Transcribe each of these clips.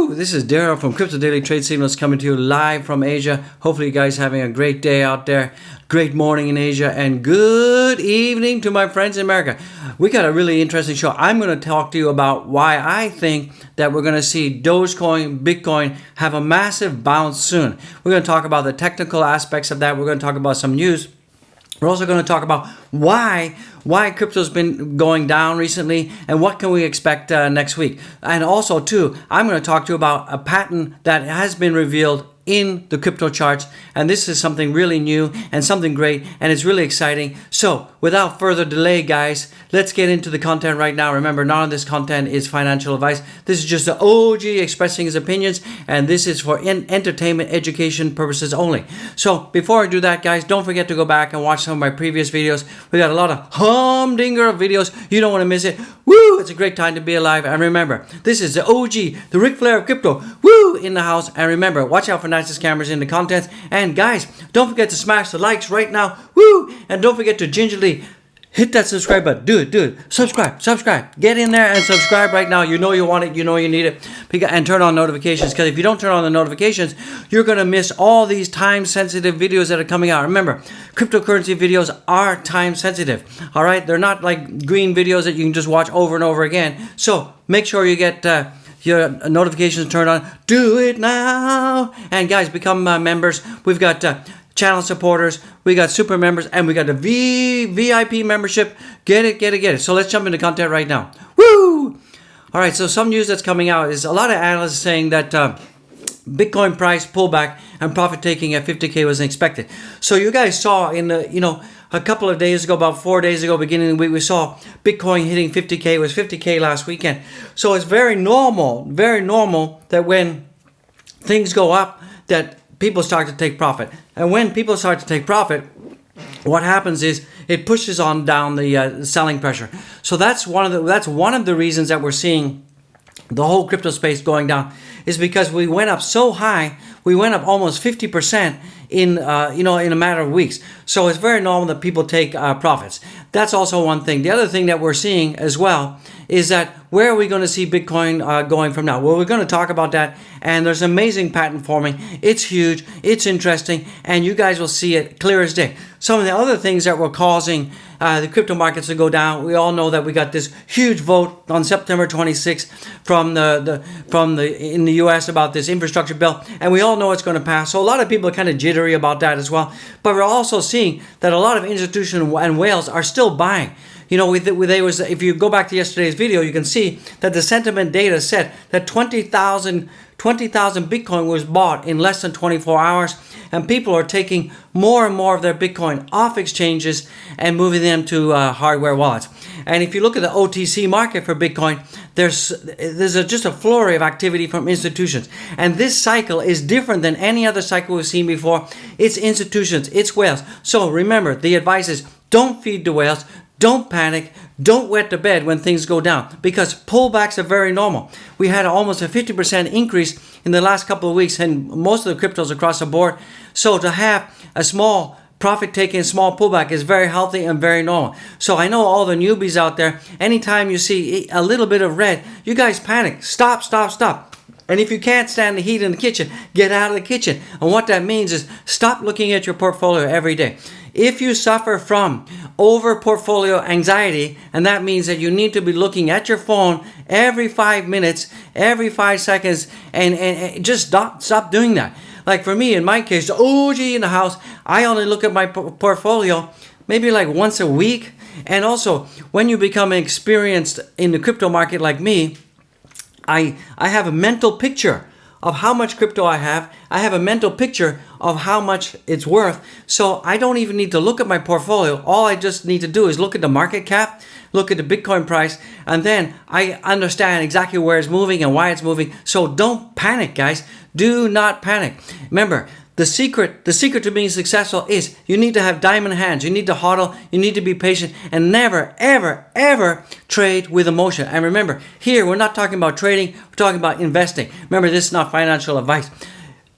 Woo! This is Daryl from Crypto Daily Trade Signals coming to you live from Asia. Hopefully you guys having a great day out there. Great morning in Asia and good evening to my friends in America. We got a really interesting show. I'm going to talk to you about why I think that we're going to see Dogecoin, Bitcoin have a massive bounce soon. We're going to talk about the technical aspects of that. We're going to talk about some news. We're also going to talk about why crypto's been going down recently and what can we expect next week. And also, too, I'm going to talk to you about a pattern that has been revealed in the crypto charts. And this is something really new and something great, and it's really exciting. So, without further delay, guys, let's get into the content right now. Remember, none of this content is financial advice. This is just the OG expressing his opinions, and this is for entertainment, education purposes only. So, before I do that, guys, don't forget to go back and watch some of my previous videos. We got a lot of humdinger of videos. You don't want to miss it. Woo! It's a great time to be alive. And remember, this is the OG, the Ric Flair of crypto. Woo! In the house. And remember, watch out for Night's cameras in the contents. And guys, don't forget to smash the likes right now. Woo! And don't forget to gingerly hit that subscribe button. Do it. Subscribe. Get in there and subscribe right now. You know you want it. You know you need it. And turn on notifications. Because if you don't turn on the notifications, you're going to miss all these time-sensitive videos that are coming out. Remember, cryptocurrency videos are time-sensitive. All right? They're not like green videos that you can just watch over and over again. So make sure you get your notifications turned on. Do it now. And guys, become members. We've got channel supporters, we got super members, and we got the VIP membership. Get it. So let's jump into content right now. Woo! All right, so some news that's coming out is a lot of analysts saying that Bitcoin price pullback and profit taking at 50K was expected. So you guys saw in the, a couple of days ago, about 4 days ago, beginning of the week, we saw Bitcoin hitting 50K. It was 50K last weekend. So it's very normal that when things go up, that people start to take profit. And when people start to take profit, what happens is it pushes on down the selling pressure. So that's one of the reasons that we're seeing the whole crypto space going down, is because we went up so high. We went up almost 50% in a matter of weeks. So it's very normal that people take profits. That's also one thing. The other thing that we're seeing as well is that where are we going to see Bitcoin going from now? Well, we're going to talk about that, and there's an amazing pattern forming. It's huge, it's interesting, and you guys will see it clear as day. Some of the other things that were causing the crypto markets to go down, we all know that we got this huge vote on September 26th from in the U.S. about this infrastructure bill, and we all know it's going to pass. So a lot of people are kind of jittery about that as well. But we're also seeing that a lot of institutions and whales are still buying. If you go back to yesterday's video, you can see that the sentiment data said that 20,000 Bitcoin was bought in less than 24 hours, and people are taking more and more of their Bitcoin off exchanges and moving them to hardware wallets. And if you look at the OTC market for Bitcoin, there's just a flurry of activity from institutions. And this cycle is different than any other cycle we've seen before. It's institutions, it's whales. So remember, the advice is don't feed the whales. Don't panic. Don't wet the bed when things go down, because pullbacks are very normal. We had almost a 50% increase in the last couple of weeks in most of the cryptos across the board. So to have a small profit taking, small pullback is very healthy and very normal. So I know all the newbies out there, anytime you see a little bit of red, you guys panic. Stop. And if you can't stand the heat in the kitchen, get out of the kitchen. And what that means is stop looking at your portfolio every day. If you suffer from over portfolio anxiety, and that means that you need to be looking at your phone every 5 minutes, every 5 seconds, and just stop doing that. Like for me, in my case, the OG in the house, I only look at my portfolio maybe like once a week. And also, when you become experienced in the crypto market like me, I have a mental picture of how much crypto I have. I have a mental picture of how much it's worth. So I don't even need to look at my portfolio. All I just need to do is look at the market cap, look at the Bitcoin price, and then I understand exactly where it's moving and why it's moving. So don't panic, guys. Do not panic. Remember, the secret to being successful is you need to have diamond hands. You need to hodl. You need to be patient, and never, ever trade with emotion. And remember, here we're not talking about trading. We're talking about investing. Remember, this is not financial advice.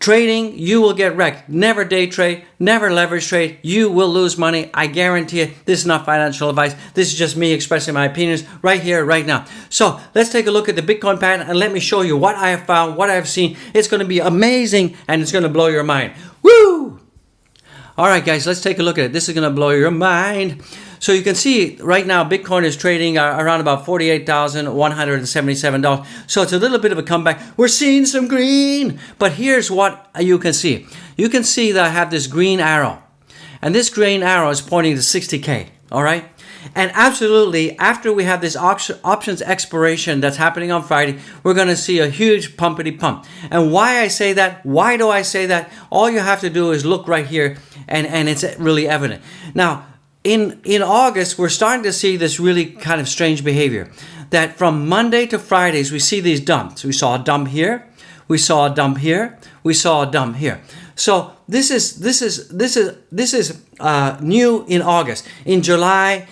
Trading, you will get wrecked. Never day trade, never leverage trade. You will lose money. I guarantee it. This is not financial advice. This is just me expressing my opinions right here, right now. So let's take a look at the Bitcoin pattern and let me show you what I have found, what I have seen. It's going to be amazing and it's going to blow your mind. Woo! All right, guys, let's take a look at it. This is going to blow your mind. So you can see right now Bitcoin is trading around about $48,177. So it's a little bit of a comeback. We're seeing some green. But here's what you can see. You can see that I have this green arrow. And this green arrow is pointing to 60K. All right? And absolutely, after we have this options expiration that's happening on Friday, we're going to see a huge pumpity pump. And why I say that, why do I say that? All you have to do is look right here and it's really evident. Now, in August, we're starting to see this really kind of strange behavior. That from Monday to Fridays, we see these dumps. We saw a dump here. We saw a dump here. We saw a dump here. So this is new in August. In July,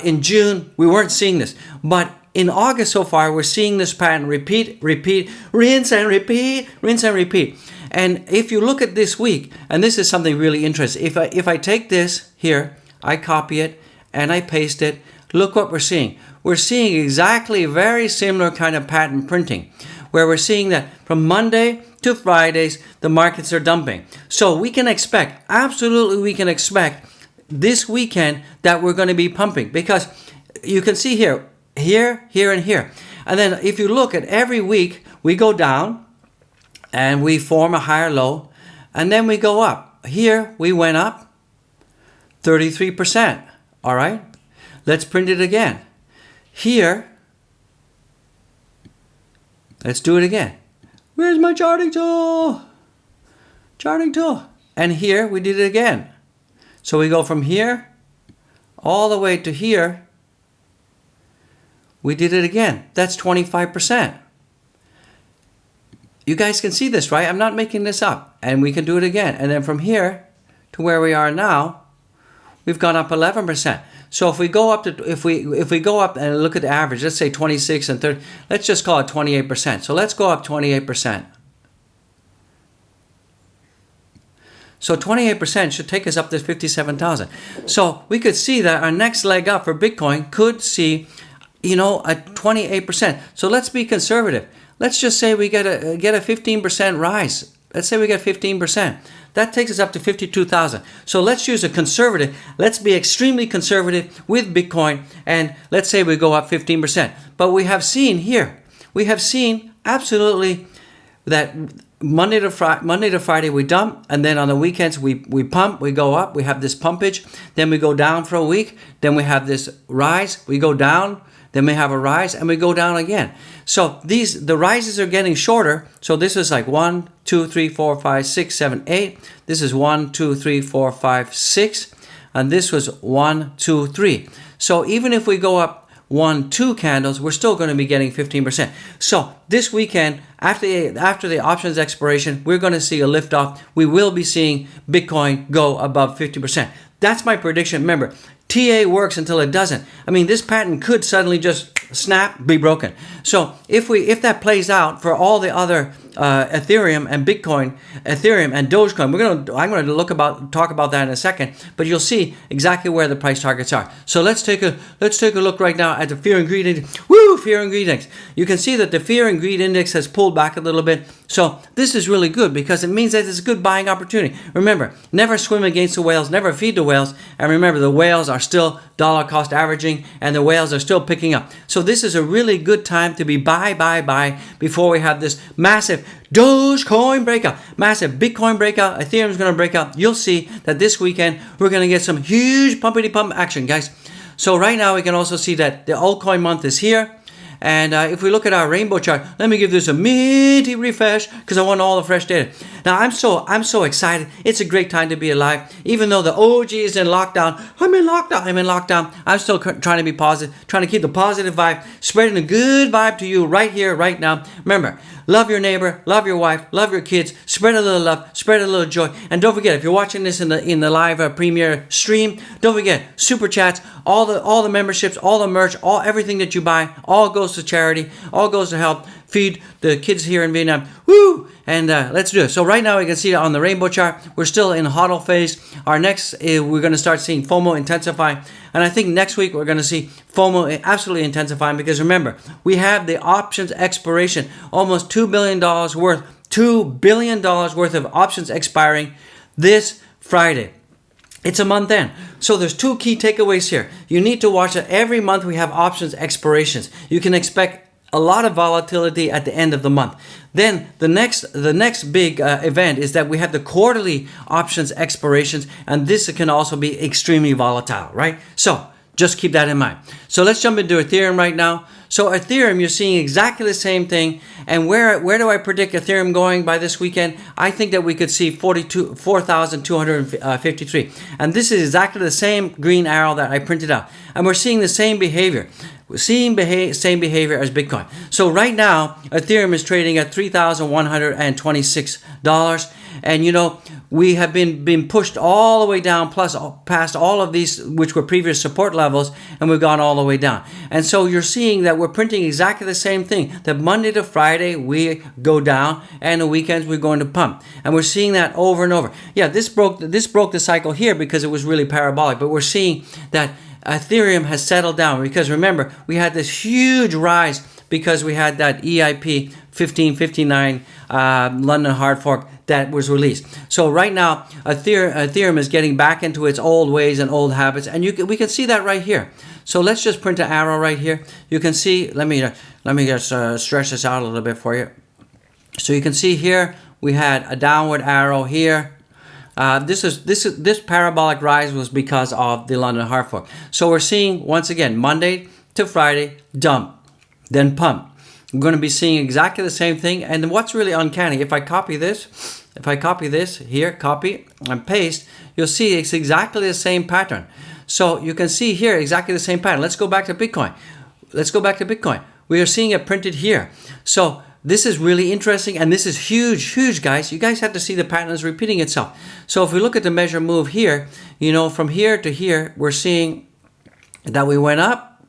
in June, we weren't seeing this. But in August so far, we're seeing this pattern repeat, rinse and repeat, rinse and repeat. And if you look at this week, and this is something really interesting. If I take this here, I copy it and I paste it. Look what we're seeing. We're seeing exactly very similar kind of pattern printing, where we're seeing that from Monday to Fridays, the markets are dumping. So we can expect, absolutely we can expect this weekend that we're going to be pumping, because you can see here, here, and here. And then if you look at every week, we go down and we form a higher low and then we go up. Here we went up 33%. All right, let's print it again. Here, let's do it again. Where's my charting tool? Charting tool. And here we did it again. So we go from here all the way to here. We did it again. That's 25%. You guys can see this, right? I'm not making this up. And we can do it again. And then from here to where we are now, we've gone up 11%. So if we go up to if we go up and look at the average, let's say 26 and 30, let's just call it 28%. So let's go up 28%. So 28% should take us up to 57,000. So we could see that our next leg up for Bitcoin could see, a 28%. So let's be conservative. Let's just say we get a 15% rise. Let's say we get 15%. That takes us up to 52,000. So let's use a conservative. Let's be extremely conservative with Bitcoin. And let's say we go up 15%. But we have seen here, absolutely that Monday to Friday we dump. And then on the weekends we pump, we go up. We have this pumpage. Then we go down for a week. Then we have this rise. We go down. Then we have a rise and we go down again. So the rises are getting shorter. So this is like 1, 2, 3, 4, 5, 6, 7, 8. This is 1, 2, 3, 4, 5, 6. And this was 1, 2, 3. So even if we go up 1, 2 candles, we're still going to be getting 15%. So this weekend, after the options expiration, we're going to see a lift off. We will be seeing Bitcoin go above 50%. That's my prediction. Remember, TA works until it doesn't. I mean, this pattern could suddenly just snap, be broken. So if that plays out for all the other Ethereum and Bitcoin, Ethereum and Dogecoin, I'm going to talk about that in a second. But you'll see exactly where the price targets are. So let's take a look right now at the fear and greed index. Woo, fear and greed index. You can see that the fear and greed index has pulled back a little bit. So this is really good because it means that it's a good buying opportunity. Remember, never swim against the whales, never feed the whales. And remember, the whales are still dollar cost averaging and the whales are still picking up. So this is a really good time to be buy before we have this massive Dogecoin breakout, massive Bitcoin breakout. Ethereum is going to break out. You'll see that this weekend we're going to get some huge pumpity pump action, guys. So right now we can also see that the altcoin month is here. And if we look at our rainbow chart, let me give this a minty refresh because I want all the fresh data. Now I'm so excited. It's a great time to be alive. Even though the OG is in lockdown, I'm in lockdown. I'm still trying to be positive, trying to keep the positive vibe, spreading a good vibe to you right here, right now. Remember, love your neighbor, love your wife, love your kids, spread a little love, spread a little joy. And don't forget, if you're watching this in the live premiere stream, don't forget super chats, all the memberships, all the merch, everything that you buy, all goes to charity, all goes to help feed the kids here in Vietnam. Woo! and let's do it. So right now you can see on the rainbow chart, we're still in hodl phase. Our next, we're going to start seeing FOMO intensify. And I think next week we're going to see FOMO absolutely intensifying, because remember, we have the options expiration, almost $2 billion worth, $2 billion worth of options expiring this Friday. It's a month end. So there's two key takeaways here. You need to watch that every month we have options expirations. You can expect a lot of volatility at the end of the month. Then the next big event is that we have the quarterly options expirations, and this can also be extremely volatile, right? So just keep that in mind. So let's jump into Ethereum right now. So Ethereum, you're seeing exactly the same thing. And where do I predict Ethereum going by this weekend? I think that we could see 4,253. And this is exactly the same green arrow that I printed out. And we're seeing the same behavior. We're seeing same behavior as Bitcoin. So right now, Ethereum is trading at $3,126. And you know, we have been pushed all the way down, plus past all of these, which were previous support levels, and we've gone all the way down. And so you're seeing that we're printing exactly the same thing. That Monday to Friday we go down, and the weekends we're going to pump. And we're seeing that over and over. Yeah, this broke the cycle here because it was really parabolic. But we're seeing that Ethereum has settled down, because remember, we had this huge rise because we had that EIP 1559 London hard fork that was released. So right now, Ethereum is getting back into its old ways and old habits, and we can see that right here. So let's just print an arrow right here. You can see. Let me just stretch this out a little bit for you. So you can see here we had a downward arrow here. This parabolic rise was because of the London hard fork. So we're seeing once again Monday to Friday dump, then pump. We're going to be seeing exactly the same thing. And what's really uncanny, if I copy this here, copy and paste, you'll see it's exactly the same pattern. So you can see here exactly the same pattern. Let's go back to Bitcoin. We are seeing it printed here. So this is really interesting, and this is huge, guys. You guys have to see the pattern is repeating itself. So if we look at the measure move here, you know, from here to here, we're seeing that we went up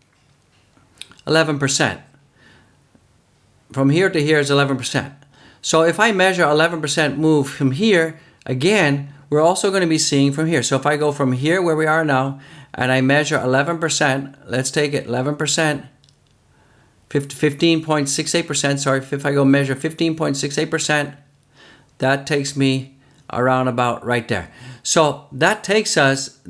11%. From here to here is 11%. So if I measure 11% move from here, again, we're also going to be seeing from here. So if I go from here where we are now, and I measure 11%, let's take it 11%, 15.68%, sorry, if I go measure 15.68%, that takes me around about right there. So that takes us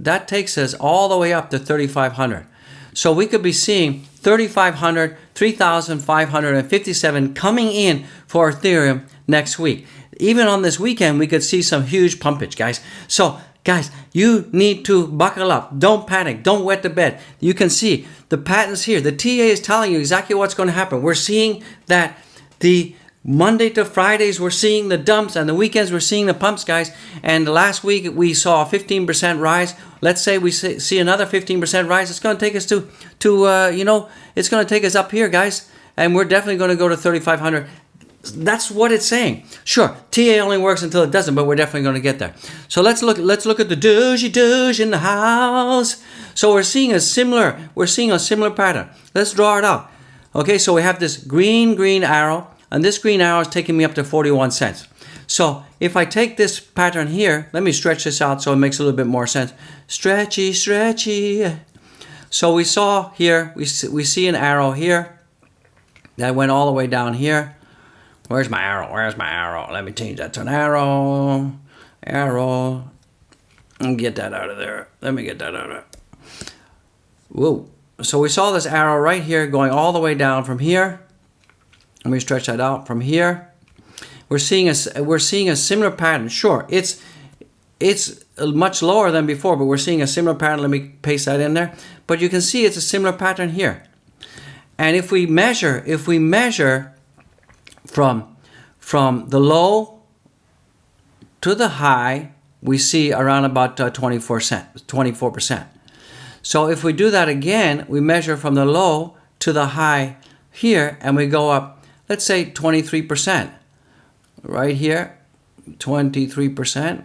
all the way up to 3,500. So we could be seeing 3,500, 3,557 coming in for Ethereum next week. Even on this weekend, we could see some huge pumpage, guys. So guys, you need to buckle up. Don't panic. Don't wet the bed. You can see the patterns here. The TA is telling you exactly what's going to happen. We're seeing that the Monday to Fridays, we're seeing the dumps, and the weekends, we're seeing the pumps, guys. And last week, we saw a 15% rise. Let's say we see another 15% rise. It's going to take us to it's going to take us up here, guys. And we're definitely going to go to 3,500. That's what it's saying. Sure, TA only works until it doesn't, but we're definitely going to get there. So let's look at the Doge in the house. So we're seeing a similar pattern. Let's draw it out. Okay, so we have this green arrow, and this green arrow is taking me up to 41 cents. So if I take this pattern here, let me stretch this out so it makes a little bit more sense. Stretchy. So we saw here, we see an arrow here that went all the way down here. Where's my arrow? Let me change that to an arrow. And get that out of there. Let me get that out of there. Whoa. So we saw this arrow right here going all the way down from here. Let me stretch that out from here. We're seeing a similar pattern. Sure, it's much lower than before, but we're seeing a similar pattern. Let me paste that in there. But you can see it's a similar pattern here. And if we measure from the low to the high, we see around about 24%. So if we do that again, we measure from the low to the high here, and we go up, let's say 23%. Right here, 23%.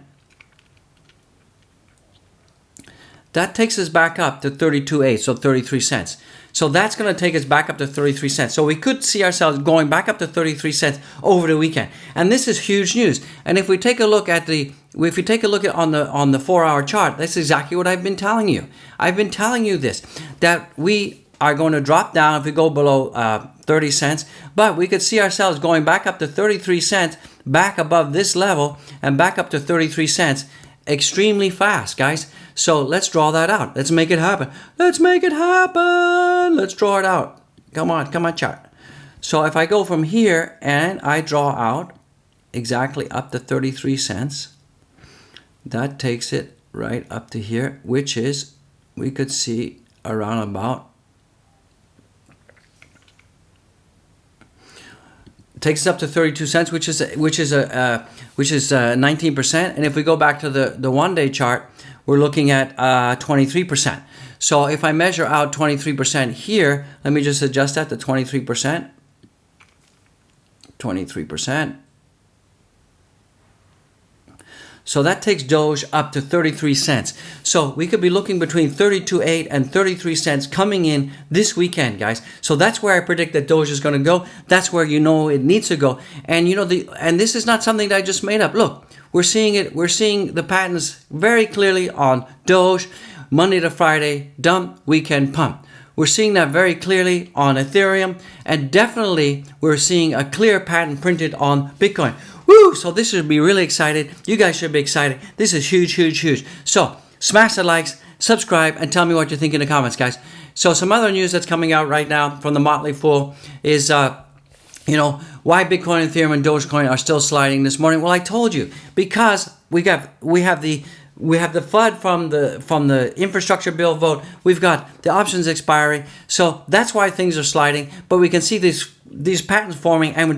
That takes us back up to 32.8, so 33 cents. So that's going to take us back up to 33 cents. So we could see ourselves going back up to 33 cents over the weekend. And this is huge news. And if we take a look at on the 4-hour chart, that's exactly what I've been telling you. I've been telling you this, that we are going to drop down if we go below 30 cents, but we could see ourselves going back up to 33 cents, back above this level, and back up to 33 cents extremely fast, guys. So let's draw that out. Let's make it happen. Let's make it happen. Let's draw it out. Come on, chart. So if I go from here and I draw out exactly up to 33 cents, that takes it right up to here, which is, we could see around about, takes us up to 32 cents, which is 19%. And if we go back to the 1-day chart, we're looking at 23%. So if I measure out 23% here, let me just adjust that to 23%. 23%. So that takes Doge up to 33 cents. So we could be looking between 32.8 and 33 cents coming in this weekend, guys. So that's where I predict that Doge is going to go. That's where it needs to go. And and this is not something that I just made up. Look, we're seeing it. We're seeing the patterns very clearly on Doge, Monday to Friday, dump, weekend pump. We're seeing that very clearly on Ethereum, and definitely we're seeing a clear pattern printed on Bitcoin. Woo! So this should be really excited. You guys should be excited. This is huge, huge, huge. So smash the likes, subscribe, and tell me what you think in the comments, guys. So some other news that's coming out right now from the Motley Fool is, why Bitcoin, Ethereum, and Dogecoin are still sliding this morning. Well, I told you, because we have the FUD from the infrastructure bill vote. We've got the options expiring. So that's why things are sliding. But we can see these patterns forming, and we're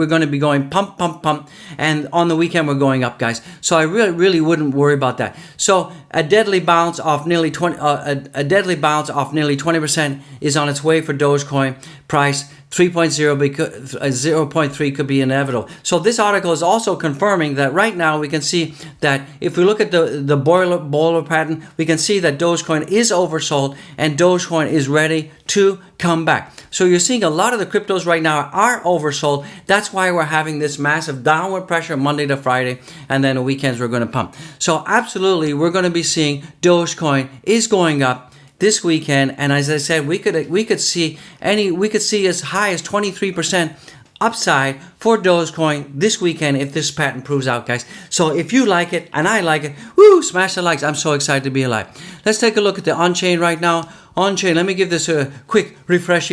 going to be going pump, pump, pump. And on the weekend, we're going up, guys. So I really wouldn't worry about that. So a deadly bounce off nearly 20% is on its way for Dogecoin price. 3.0 because 0.3 could be inevitable. So this article is also confirming that right now we can see that if we look at the boiler pattern, we can see that Dogecoin is oversold and Dogecoin is ready to come back. So you're seeing a lot of the cryptos right now are oversold. That's why we're having this massive downward pressure Monday to Friday, and then the weekends we're going to pump. So absolutely, we're going to be seeing Dogecoin is going up this weekend, and as I said, we could see as high as 23% upside for Dogecoin this weekend if this pattern proves out, guys. So if you like it and I like it, woo, smash the likes. I'm so excited to be alive. Let's take a look at the on-chain right now. On-chain, let me give this a quick refresh.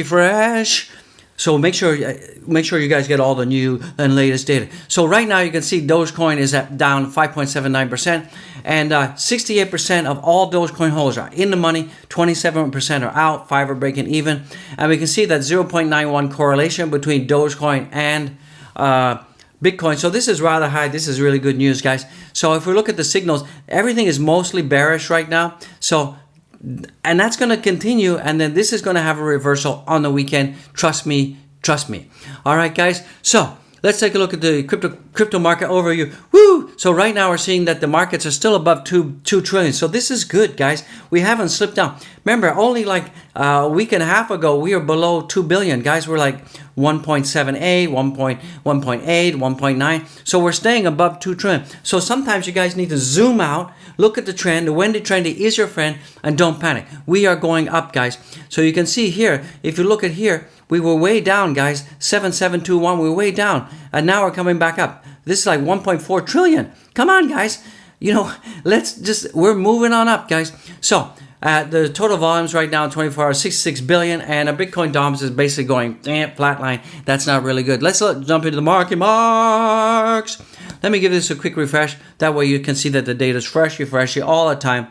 So make sure you guys get all the new and latest data. So right now you can see Dogecoin is down 5.79%, and 68% of all Dogecoin holders are in the money, 27% are out, 5 are breaking even, and we can see that 0.91 correlation between Dogecoin and Bitcoin. So this is rather high. This is really good news, guys. So if we look at the signals, everything is mostly bearish right now. And that's going to continue, and then this is going to have a reversal on the weekend. Trust me. All right, guys. So let's take a look at the crypto market overview. Woo! So right now we're seeing that the markets are still above 2 trillion. So this is good, guys. We haven't slipped down. Remember, only like a week and a half ago, we were below 2 billion. Guys, we're like 1.7A, 1.8, 1.9. So we're staying above 2 trillion. So sometimes you guys need to zoom out, look at the trend. The Wendy trendy is your friend, and don't panic. We are going up, guys. So you can see here, if you look at here, we were way down, guys. 7721, we were way down. And now we're coming back up. This is like 1.4 trillion. Come on, guys. We're moving on up, guys. So the total volumes right now in 24 hours, 66 billion, and a Bitcoin dominance is basically going flatline. That's not really good. Let's jump into the market marks. Let me give this a quick refresh. That way you can see that the data is fresh all the time.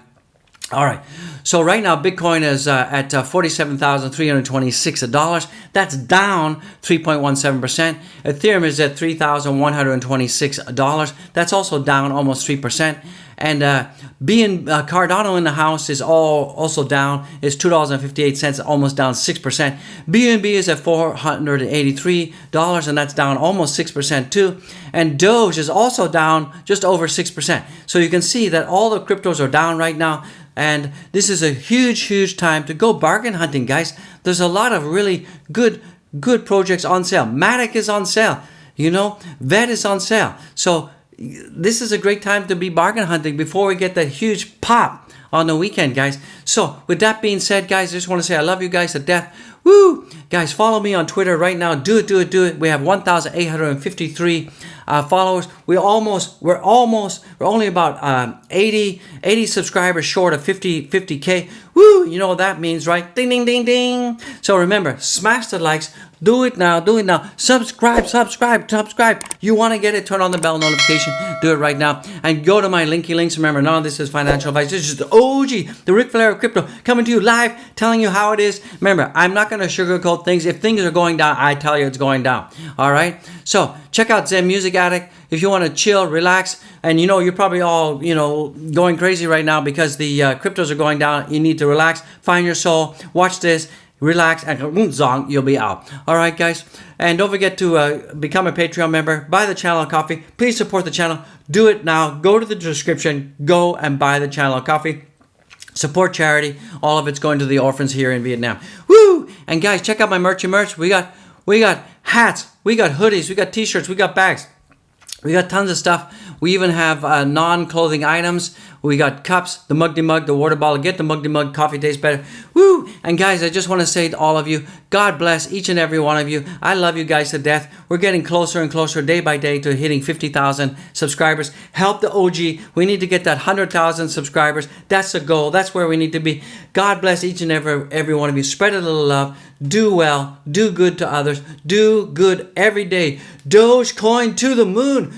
All right. So right now, Bitcoin is at $47,326. That's down 3.17%. Ethereum is at $3,126. That's also down almost 3%. And Cardano in the house is also down. It's $2.58, almost down 6%. BNB is at $483, and that's down almost 6% too. And Doge is also down just over 6%. So you can see that all the cryptos are down right now. And this is is a huge time to go bargain hunting, guys. There's a lot of really good projects on sale. Matic is on sale. You know, VET is on sale. So this is a great time to be bargain hunting before we get that huge pop on the weekend, guys. So with that being said, guys, I just want to say I love you guys to death. Woo! Guys, follow me on Twitter right now. Do it. We have 1,853 followers. We're only about 80 subscribers short of 50K. Woo! You know what that means, right? Ding, ding, ding, ding. So remember, smash the likes. Do it now. Subscribe. You want to get it, turn on the bell notification. Do it right now. And go to my linky links. Remember, none of this is financial advice. This is the OG, the Ric Flair of crypto, coming to you live, telling you how it is. Remember, I'm not going to sugarcoat things. If things are going down, I tell you it's going down. All right? So check out Zen Music Addict if you want to chill, relax. And you know, you're probably all, you know, going crazy right now because the cryptos are going down. You need to relax. Find your soul. Watch this. Relax, and zong, you'll be out. All right, guys. And don't forget to become a Patreon member. Buy the channel a coffee. Please support the channel. Do it now. Go to the description. Go and buy the channel a coffee. Support charity. All of it's going to the orphans here in Vietnam. Woo! And guys, check out my merch. We got hats. We got hoodies. We got t-shirts. We got bags. We got tons of stuff. We even have non-clothing items. We got cups, the Mugdy Mug, the water bottle. Get the Mugdy Mug. Coffee tastes better. Woo! And guys, I just want to say to all of you, God bless each and every one of you. I love you guys to death. We're getting closer and closer day by day to hitting 50,000 subscribers. Help the OG. We need to get that 100,000 subscribers. That's the goal. That's where we need to be. God bless each and every one of you. Spread a little love. Do well. Do good to others. Do good every day. Dogecoin to the moon.